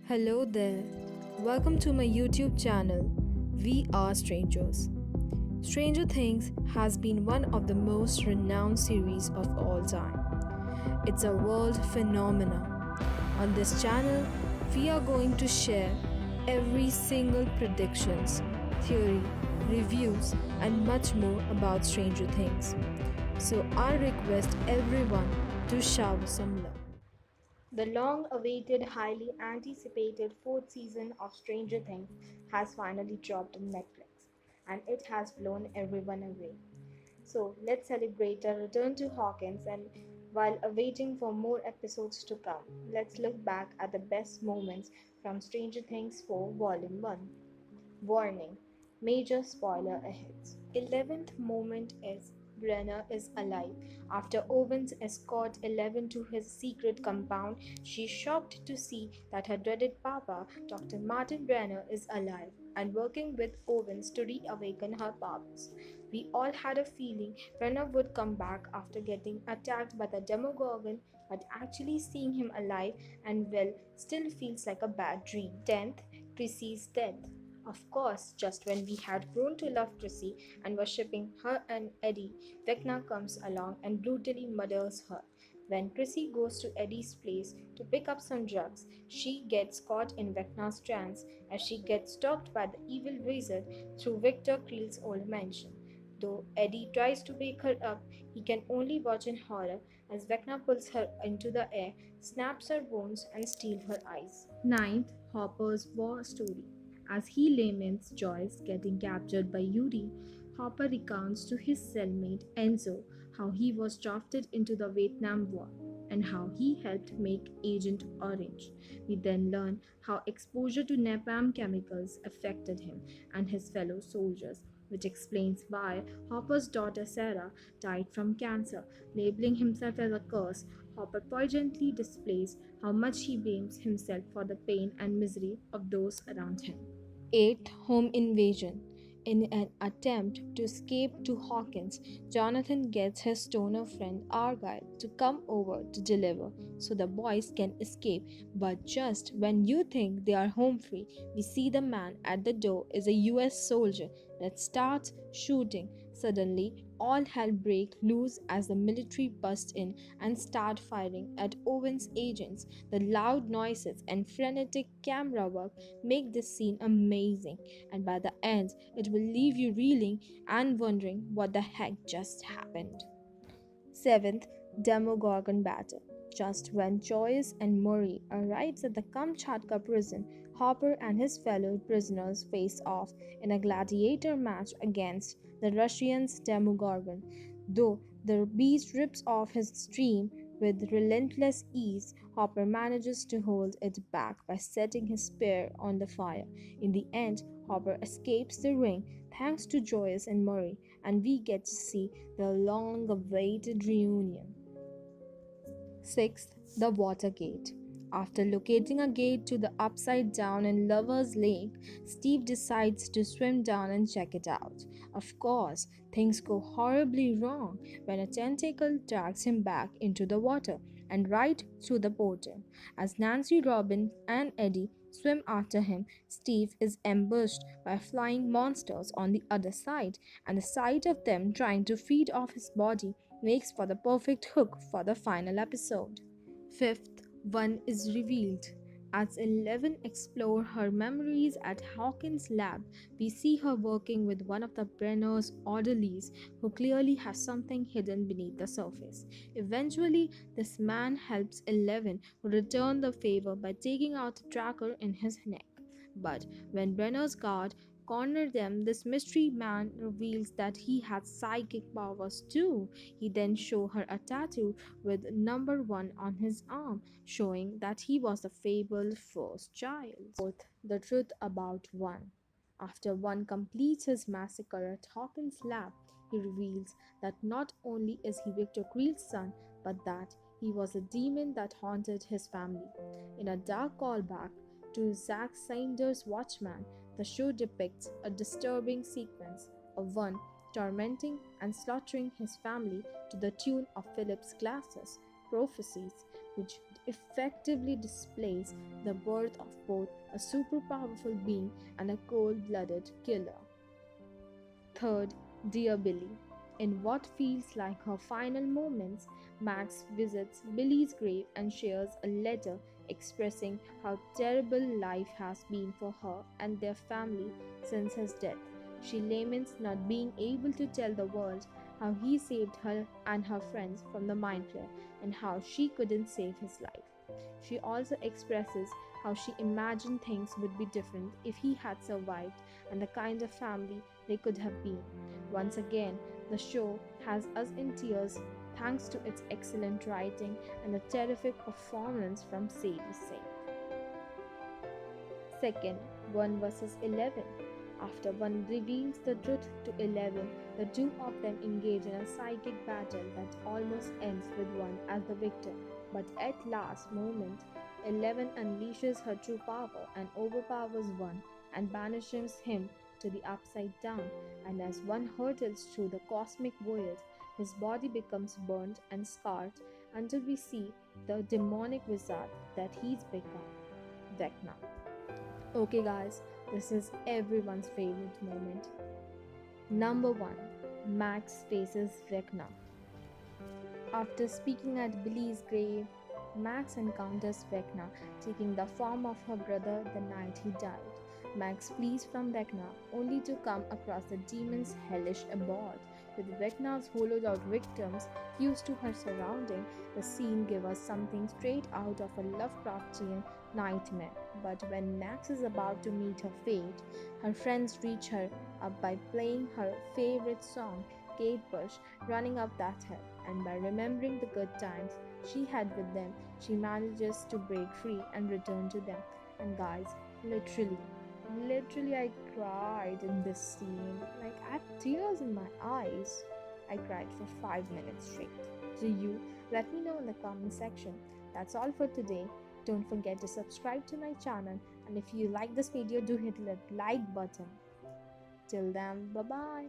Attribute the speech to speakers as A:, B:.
A: Hello there. Welcome to my YouTube channel. We are strangers. Stranger Things has been one of the most renowned series of all time. It's a world phenomenon. On this channel, we are going to share every single predictions, theory, reviews, and much more about Stranger Things. So I request everyone to shower some love. The long awaited, highly anticipated fourth season of Stranger Things has finally dropped on Netflix, and it has blown everyone away. So let's celebrate a return to Hawkins, and while awaiting for more episodes to come, let's look back at the best moments from Stranger Things 4 Volume 1. Warning: major spoiler ahead. 11th moment is Brenner is alive. After Owens escorts Eleven to his secret compound, she's shocked to see that her dreaded papa, Dr. Martin Brenner, is alive and working with Owens to reawaken her powers. We all had a feeling Brenner would come back after getting attacked by the Demogorgon, but actually seeing him alive and well still feels like a bad dream. 10th, Chrissy's death. Of course, just when we had grown to love Chrissy and worshipping her and Eddie, Vecna comes along and brutally murders her. When Chrissy goes to Eddie's place to pick up some drugs, she gets caught in Vecna's trance as she gets stalked by the evil wizard through Victor Creel's old mansion. Though Eddie tries to wake her up, he can only watch in horror as Vecna pulls her into the air, snaps her bones, and steals her eyes. Ninth, Hopper's war story. As he laments Joyce getting captured by Yuri, Hopper recounts to his cellmate Enzo how he was drafted into the Vietnam War and how he helped make Agent Orange. We then learn how exposure to napalm chemicals affected him and his fellow soldiers, which explains why Hopper's daughter Sarah died from cancer. Labeling himself as a curse, Hopper poignantly displays how much he blames himself for the pain and misery of those around him. 8th, home invasion. In an attempt to escape to Hawkins, Jonathan gets his stoner friend Argyle to come over to deliver so the boys can escape. But just when you think they are home free, we see the man at the door is a US soldier that starts shooting. Suddenly, all hell breaks loose as the military busts in and start firing at Owen's agents. The loud noises and frenetic camera work make this scene amazing, and by the end, it will leave you reeling and wondering what the heck just happened. 7th, Demogorgon battle. Just when Joyce and Murray arrives at the Kamchatka prison, Hopper and his fellow prisoners face off in a gladiator match against the Russian's Demogorgon. Though the beast rips off his stream with relentless ease, Hopper manages to hold it back by setting his spear on the fire. In the end, Hopper escapes the ring thanks to Joyce and Murray, and we get to see the long awaited reunion. 6th, the Watergate. After locating a gate to the upside down in Lover's Lake, Steve decides to swim down and check it out. Of course, things go horribly wrong when a tentacle drags him back into the water and right through the portal. As Nancy Robin and Eddie swim after him, Steve is ambushed by flying monsters on the other side, and the sight of them trying to feed off his body makes for the perfect hook for the final episode. 5th, one is revealed. As Eleven explores her memories at Hawkins' lab, we see her working with one of the Brenner's orderlies who clearly has something hidden beneath the surface. Eventually, this man helps Eleven return the favor by taking out the tracker in his neck. But when Brenner's guard corner them, this mystery man reveals that he has psychic powers too. He then shows her a tattoo with number 1 on his arm, showing that he was the fabled first child. Fourth, the truth about one. After one completes his massacre at Hawkins' lab, he reveals that not only is he Victor Creel's son, but that he was a demon that haunted his family. In a dark callback to Zack Snyder's Watchmen, the show depicts a disturbing sequence of one tormenting and slaughtering his family to the tune of Philip Glass's prophecies, which effectively displays the birth of both a super powerful being and a cold blooded killer. Third, Dear Billy. In what feels like her final moments, Max visits Billy's grave and shares a letter expressing how terrible life has been for her and their family since his death. She laments not being able to tell the world how he saved her and her friends from the mind flare and how she couldn't save his life. She also expresses how she imagined things would be different if he had survived and the kind of family they could have been. Once again, the show has us in tears thanks to its excellent writing and a terrific performance from Sadie Sink. Second, 1 versus 11. After 1 reveals the truth to 11, the two of them engage in a psychic battle that almost ends with 1 as the victor. But at last moment, 11 unleashes her true power and overpowers 1 and banishes him to the upside down. And as 1 hurtles through the cosmic void, his body becomes burnt and scarred until we see the demonic wizard that he's become, Vecna. Okay, guys, this is everyone's favorite moment. Number 1, Max faces Vecna. After speaking at Billy's grave, Max encounters Vecna, taking the form of her brother the night he died. Max flees from Vecna, only to come across the demon's hellish abode. With Vecna's hollowed out victims fused to her surrounding, the scene gives us something straight out of a Lovecraftian nightmare. But when Max is about to meet her fate, her friends reach her up by playing her favorite song, Kate Bush, running up that hill, and by remembering the good times she had with them, she manages to break free and return to them. And guys, literally I cried in this scene. Like, I had tears in my eyes. I cried for 5 minutes straight. Do you? Let me know in the comment section. That's all for today. Don't forget to subscribe to my channel, and if you like this video, do hit the like button. Till then, bye bye.